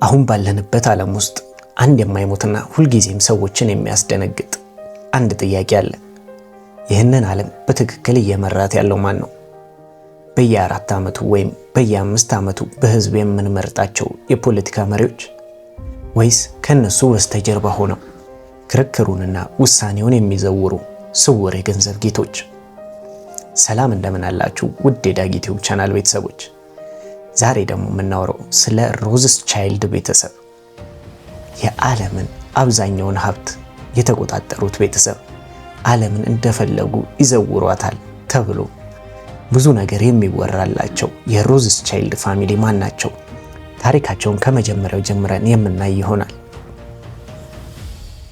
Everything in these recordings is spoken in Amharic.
አሁን ባለንበት ዓለም ውስጥ አንድ የማይሞትና ሁልጊዜም ሰዎችን የሚያስደነግጥ አንድ ጥያቄ አለ። ይህንን ዓለም በትክክል እየመራት ያለው ማን ነው? በየ4 ዓመቱ ወይም በየ5 ዓመቱ በህዝብ የምንመርጣቸው የፖለቲካ መሪዎች ወይስ ከነሱ በስተጀርባ ሆነው ክርክሩንና ውሳኔውን የሚዘውሩ ስውር የገንዘብ ጌቶች? ሰላም እንደምን አላችሁ ውድ የዳጊ ቲዩብ ቻናል ቤተሰቦች። ዛሬ ደግሞ የምናወራው ስለ ሮዝስቻይልድ ቤተሰብ፣ የዓለምን አብዛኛውን ሀብት የተቆጣጠሩት ቤተሰብ፣ ዓለምን እንደፈለጉ ይዘውሯታል ተብሎ ብዙ ነገር የሚወራላቸው የሮዝስቻይልድ ፋሚሊ ማን ናቸው? ታሪካቸውን ከመጀመሪያው ጀምረን የምናይ ይሆናል።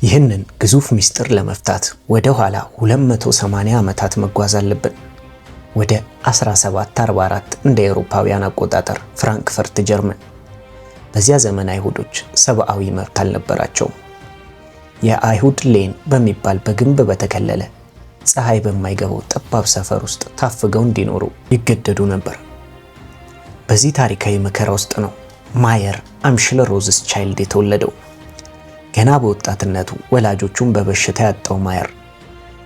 ይህንን ግዙፍ ሚስጥር ለመፍታት ወደ ኋላ 280 ዓመታት መጓዝ አለብን። ወደ 1744 እንደ አውሮፓውያን አቆጣጠር ፍራንክፈርት ጀርመን። በዚያ ዘመን አይሁዶች ሰብአዊ መብት አልነበራቸውም። የአይሁድ ሌን በሚባል በግንብ በተከለለ ፀሐይ በማይገባው ጠባብ ሰፈር ውስጥ ታፍገው እንዲኖሩ ይገደዱ ነበር። በዚህ ታሪካዊ መከራ ውስጥ ነው ማየር አምሽል ሮዝስቻይልድ የተወለደው። ገና በወጣትነቱ ወላጆቹን በበሽታ ያጣው ማየር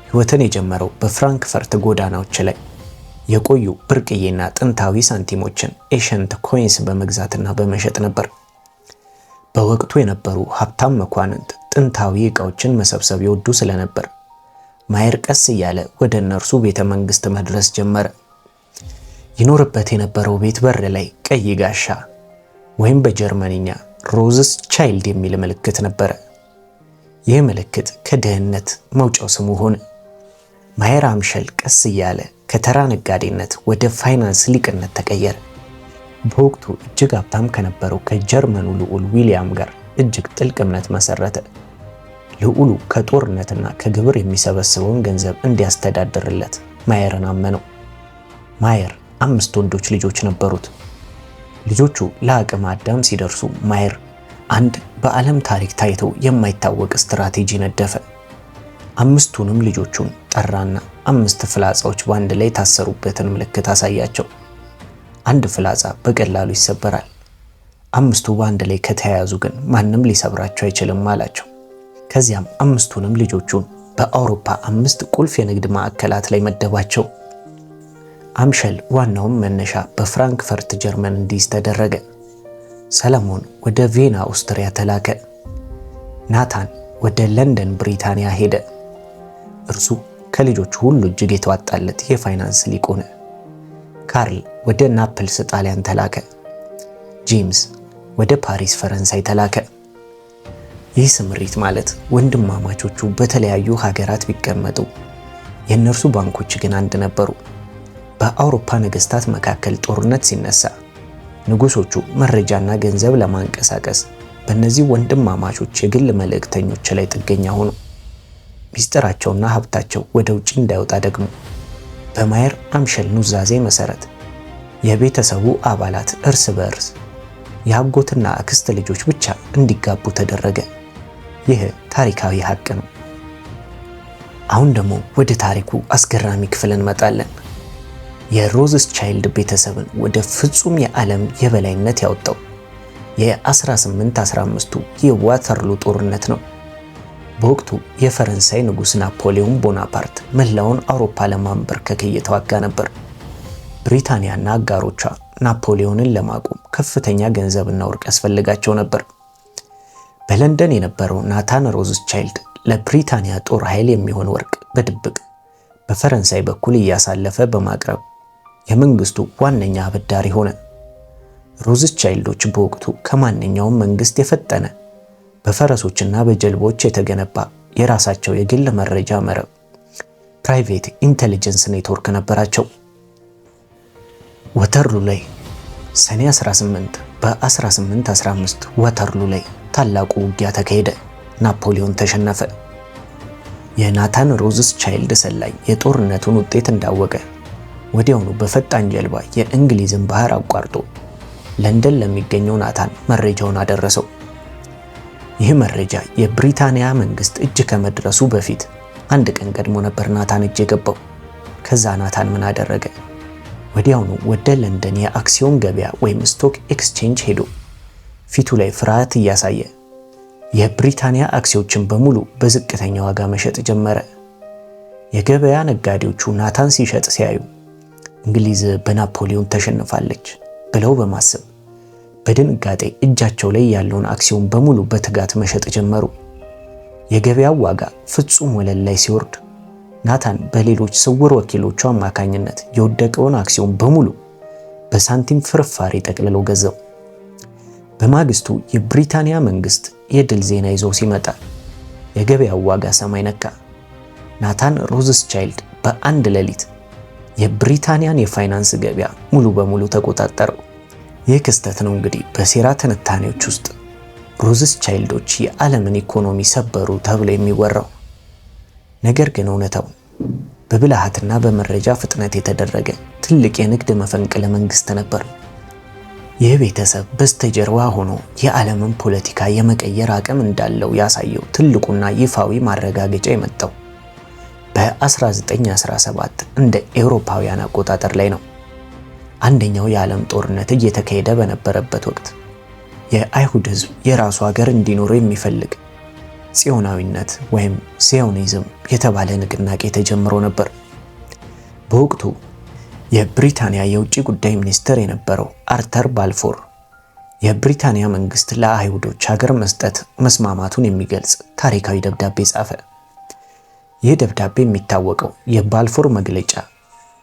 ሕይወትን የጀመረው በፍራንክፈርት ጎዳናዎች ላይ የቆዩ ብርቅዬና ጥንታዊ ሳንቲሞችን ኤሸንት ኮይንስ በመግዛትና በመሸጥ ነበር። በወቅቱ የነበሩ ሀብታም መኳንንት ጥንታዊ ዕቃዎችን መሰብሰብ ይወዱ ስለነበር ማየር ቀስ እያለ ወደ እነርሱ ቤተ መንግስት መድረስ ጀመረ። ይኖርበት የነበረው ቤት በር ላይ ቀይ ጋሻ ወይም በጀርመንኛ ሮዝስቻይልድ የሚል ምልክት ነበረ። ይህ ምልክት ከድህነት መውጫው ስሙ ሆነ። ማየር አምሸል ቀስ እያለ ከተራ ነጋዴነት ወደ ፋይናንስ ሊቅነት ተቀየረ። በወቅቱ እጅግ ሀብታም ከነበረው ከጀርመኑ ልዑል ዊሊያም ጋር እጅግ ጥልቅ እምነት መሰረተ። ልዑሉ ከጦርነትና ከግብር የሚሰበስበውን ገንዘብ እንዲያስተዳድርለት ማየርን አመነው። ማየር 5 ወንዶች ልጆች ነበሩት። ልጆቹ ለአቅመ አዳም ሲደርሱ ማየር አንድ በዓለም ታሪክ ታይቶ የማይታወቅ ስትራቴጂ ነደፈ። 5ቱንም ልጆቹን ጠራና 5 ፍላጻዎች በአንድ ላይ የታሰሩበትን ምልክት አሳያቸው። አንድ ፍላጻ በቀላሉ ይሰበራል፣ 5ቱ በአንድ ላይ ከተያያዙ ግን ማንም ሊሰብራቸው አይችልም አላቸው። ከዚያም 5ቱንም ልጆቹን በአውሮፓ 5 ቁልፍ የንግድ ማዕከላት ላይ መደባቸው። አምሸል ዋናውን መነሻ በፍራንክፈርት ጀርመን እንዲይዝ ተደረገ። ሰለሞን ወደ ቬና ኦስትሪያ ተላከ። ናታን ወደ ለንደን ብሪታንያ ሄደ። እርሱ ከልጆቹ ሁሉ እጅግ የተዋጣለት የፋይናንስ ሊቅ ሆነ። ካርል ወደ ናፕልስ ጣሊያን ተላከ። ጄምስ ወደ ፓሪስ ፈረንሳይ ተላከ። ይህ ስምሪት ማለት ወንድማማቾቹ በተለያዩ ሀገራት ቢቀመጡ የእነርሱ ባንኮች ግን አንድ ነበሩ። በአውሮፓ ነገስታት መካከል ጦርነት ሲነሳ ንጉሶቹ መረጃና ገንዘብ ለማንቀሳቀስ በእነዚህ ወንድማማቾች የግል መልእክተኞች ላይ ጥገኛ ሆኑ። ሚስጥራቸውና ሀብታቸው ወደ ውጭ እንዳይወጣ ደግሞ በማየር አምሸል ኑዛዜ መሰረት የቤተሰቡ አባላት እርስ በእርስ የአጎትና አክስት ልጆች ብቻ እንዲጋቡ ተደረገ። ይህ ታሪካዊ ሀቅ ነው። አሁን ደግሞ ወደ ታሪኩ አስገራሚ ክፍል እንመጣለን። የሮዝስቻይልድ ቤተሰብን ወደ ፍጹም የዓለም የበላይነት ያወጣው የ1815ቱ የዋተርሉ ጦርነት ነው። በወቅቱ የፈረንሳይ ንጉስ ናፖሊዮን ቦናፓርት መላውን አውሮፓ ለማንበርከክ እየተዋጋ ነበር። ብሪታንያና አጋሮቿ ናፖሊዮንን ለማቆም ከፍተኛ ገንዘብና ወርቅ ያስፈልጋቸው ነበር። በለንደን የነበረው ናታን ሮዝስቻይልድ ለብሪታንያ ጦር ኃይል የሚሆን ወርቅ በድብቅ በፈረንሳይ በኩል እያሳለፈ በማቅረብ የመንግስቱ ዋነኛ አበዳሪ ሆነ። ሮዝስቻይልዶች በወቅቱ ከማንኛውም መንግስት የፈጠነ በፈረሶችና በጀልቦች የተገነባ የራሳቸው የግል መረጃ መረብ ፕራይቬት ኢንተለጀንስ ኔትወርክ ነበራቸው። ወተርሉ ላይ ሰኔ 18 በ1815 ወተርሉ ላይ ታላቁ ውጊያ ተካሄደ። ናፖሊዮን ተሸነፈ። የናታን ሮዝስቻይልድ ሰላይ የጦርነቱን ውጤት እንዳወቀ ወዲያውኑ በፈጣን ጀልባ የእንግሊዝን ባህር አቋርጦ ለንደን ለሚገኘው ናታን መረጃውን አደረሰው። ይህ መረጃ የብሪታንያ መንግስት እጅ ከመድረሱ በፊት አንድ ቀን ቀድሞ ነበር ናታን እጅ የገባው። ከዛ ናታን ምን አደረገ? ወዲያውኑ ወደ ለንደን የአክሲዮን ገበያ ወይም ስቶክ ኤክስቼንጅ ሄዶ ፊቱ ላይ ፍርሃት እያሳየ የብሪታንያ አክሲዮችን በሙሉ በዝቅተኛ ዋጋ መሸጥ ጀመረ። የገበያ ነጋዴዎቹ ናታን ሲሸጥ ሲያዩ እንግሊዝ በናፖሊዮን ተሸንፋለች ብለው በማሰብ በድንጋጤ እጃቸው ላይ ያለውን አክሲዮን በሙሉ በትጋት መሸጥ ጀመሩ። የገበያው ዋጋ ፍጹም ወለል ላይ ሲወርድ ናታን በሌሎች ስውር ወኪሎቹ አማካኝነት የወደቀውን አክሲዮን በሙሉ በሳንቲም ፍርፋሪ ጠቅልሎ ገዛው። በማግስቱ የብሪታንያ መንግስት የድል ዜና ይዞ ሲመጣ የገበያው ዋጋ ሰማይ ነካ። ናታን ሮዝስቻይልድ በአንድ ሌሊት የብሪታንያን የፋይናንስ ገበያ ሙሉ በሙሉ ተቆጣጠረው። ይህ ክስተት ነው እንግዲህ በሴራ ትንታኔዎች ውስጥ ሮዝስቻይልዶች የዓለምን ኢኮኖሚ ሰበሩ ተብሎ የሚወራው። ነገር ግን እውነታው በብልሃትና በመረጃ ፍጥነት የተደረገ ትልቅ የንግድ መፈንቅለ መንግስት ነበር። ይህ ቤተሰብ በስተጀርባ ሆኖ የዓለምን ፖለቲካ የመቀየር አቅም እንዳለው ያሳየው ትልቁና ይፋዊ ማረጋገጫ የመጣው በ1917 እንደ ኤውሮፓውያን አቆጣጠር ላይ ነው። አንደኛው የዓለም ጦርነት እየተካሄደ በነበረበት ወቅት የአይሁድ ሕዝብ የራሱ ሀገር እንዲኖረው የሚፈልግ ጽዮናዊነት ወይም ሲዮኒዝም የተባለ ንቅናቄ ተጀምሮ ነበር። በወቅቱ የብሪታንያ የውጭ ጉዳይ ሚኒስትር የነበረው አርተር ባልፎር የብሪታንያ መንግስት ለአይሁዶች ሀገር መስጠት መስማማቱን የሚገልጽ ታሪካዊ ደብዳቤ ጻፈ። ይህ ደብዳቤ የሚታወቀው የባልፎር መግለጫ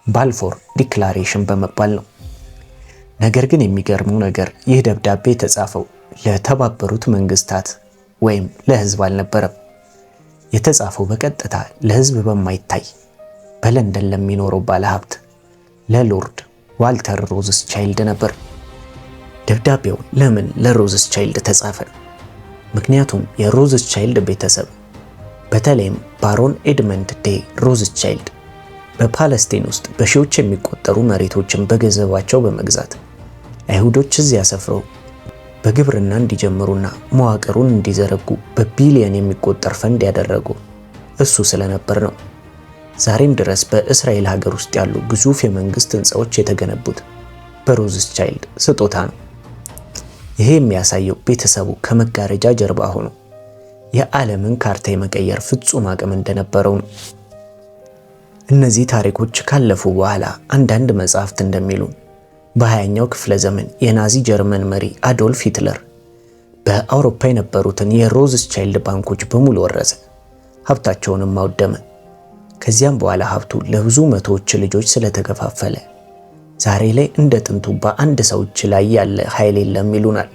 ባልፎር ዲክላሬሽን በመባል ነው። ነገር ግን የሚገርመው ነገር ይህ ደብዳቤ የተጻፈው ለተባበሩት መንግስታት ወይም ለህዝብ አልነበረም። የተጻፈው በቀጥታ ለህዝብ በማይታይ በለንደን ለሚኖረው ባለሀብት ለሎርድ ዋልተር ሮዝስቻይልድ ነበር። ደብዳቤው ለምን ለሮዝስቻይልድ ተጻፈ? ምክንያቱም የሮዝስቻይልድ ቤተሰብ በተለይም ባሮን ኤድመንድ ዴ ሮዝስቻይልድ በፓለስቲን ውስጥ በሺዎች የሚቆጠሩ መሬቶችን በገንዘባቸው በመግዛት አይሁዶች እዚያ ሰፍረው በግብርና እንዲጀምሩና መዋቅሩን እንዲዘረጉ በቢሊየን የሚቆጠር ፈንድ ያደረጉ እሱ ስለነበር ነው። ዛሬም ድረስ በእስራኤል ሀገር ውስጥ ያሉ ግዙፍ የመንግስት ህንፃዎች የተገነቡት በሮዝስቻይልድ ስጦታ ነው። ይሄ የሚያሳየው ቤተሰቡ ከመጋረጃ ጀርባ ሆኖ የዓለምን ካርታ የመቀየር ፍጹም አቅም እንደነበረው ነው። እነዚህ ታሪኮች ካለፉ በኋላ አንዳንድ መጻሕፍት እንደሚሉን በ20ኛው ክፍለ ዘመን የናዚ ጀርመን መሪ አዶልፍ ሂትለር በአውሮፓ የነበሩትን የሮዝስቻይልድ ባንኮች በሙሉ ወረሰ፣ ሀብታቸውንም አወደመ። ከዚያም በኋላ ሀብቱ ለብዙ መቶዎች ልጆች ስለተከፋፈለ ዛሬ ላይ እንደ ጥንቱ በአንድ ሰው እጅ ላይ ያለ ኃይል የለም ይሉናል።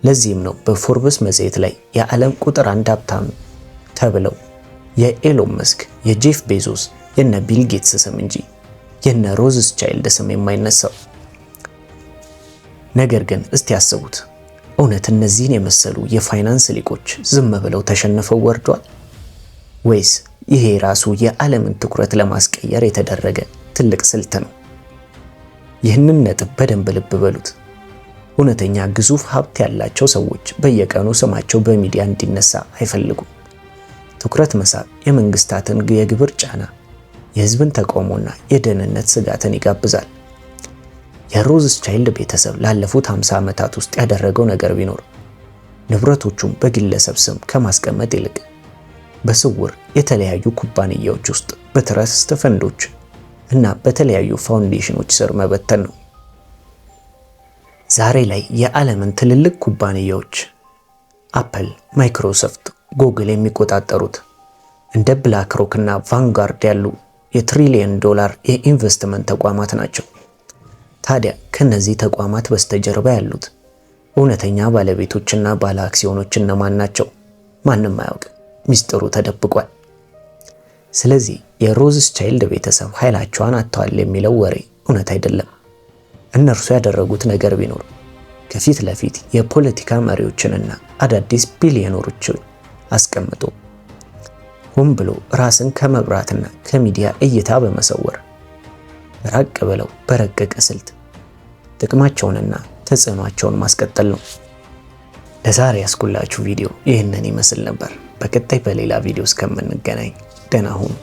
ለዚህም ነው በፎርብስ መጽሔት ላይ የዓለም ቁጥር 1 ሀብታም ተብለው የኤሎን መስክ፣ የጄፍ ቤዞስ፣ የነ ቢል ጌትስ ስም እንጂ የነ ሮዝስቻይልድ ስም የማይነሳው። ነገር ግን እስቲ ያስቡት፣ እውነት እነዚህን የመሰሉ የፋይናንስ ሊቆች ዝም ብለው ተሸንፈው ወርዷል? ወይስ ይሄ ራሱ የዓለምን ትኩረት ለማስቀየር የተደረገ ትልቅ ስልት ነው? ይህንን ነጥብ በደንብ ልብ በሉት። እውነተኛ ግዙፍ ሀብት ያላቸው ሰዎች በየቀኑ ስማቸው በሚዲያ እንዲነሳ አይፈልጉም። ትኩረት መሳብ የመንግስታትን የግብር ጫና፣ የህዝብን ተቃውሞና የደህንነት ስጋትን ይጋብዛል። የሮዝስቻይልድ ቤተሰብ ላለፉት 50 ዓመታት ውስጥ ያደረገው ነገር ቢኖር ንብረቶቹን በግለሰብ ስም ከማስቀመጥ ይልቅ በስውር የተለያዩ ኩባንያዎች ውስጥ በትረስት ፈንዶች እና በተለያዩ ፋውንዴሽኖች ስር መበተን ነው። ዛሬ ላይ የዓለምን ትልልቅ ኩባንያዎች አፕል፣ ማይክሮሶፍት፣ ጉግል የሚቆጣጠሩት እንደ ብላክ ሮክ እና ቫንጋርድ ያሉ የትሪሊየን ዶላር የኢንቨስትመንት ተቋማት ናቸው። ታዲያ ከነዚህ ተቋማት በስተጀርባ ያሉት እውነተኛ ባለቤቶችና ባለ አክሲዮኖች እነማን ናቸው? ማንም አያውቅም። ሚስጥሩ ተደብቋል። ስለዚህ የሮዝስቻይልድ ቤተሰብ ኃይላቸውን አጥተዋል የሚለው ወሬ እውነት አይደለም። እነርሱ ያደረጉት ነገር ቢኖር ከፊት ለፊት የፖለቲካ መሪዎችንና አዳዲስ ቢሊዮነሮችን አስቀምጦ ሆን ብሎ ራስን ከመብራትና ከሚዲያ እይታ በመሰወር ራቅ ብለው በረቀቀ ስልት ጥቅማቸውንና ተጽዕኖአቸውን ማስቀጠል ነው። ለዛሬ ያስኩላችሁ ቪዲዮ ይህንን ይመስል ነበር። በቀጣይ በሌላ ቪዲዮ እስከምንገናኝ ደህና ሁኑ።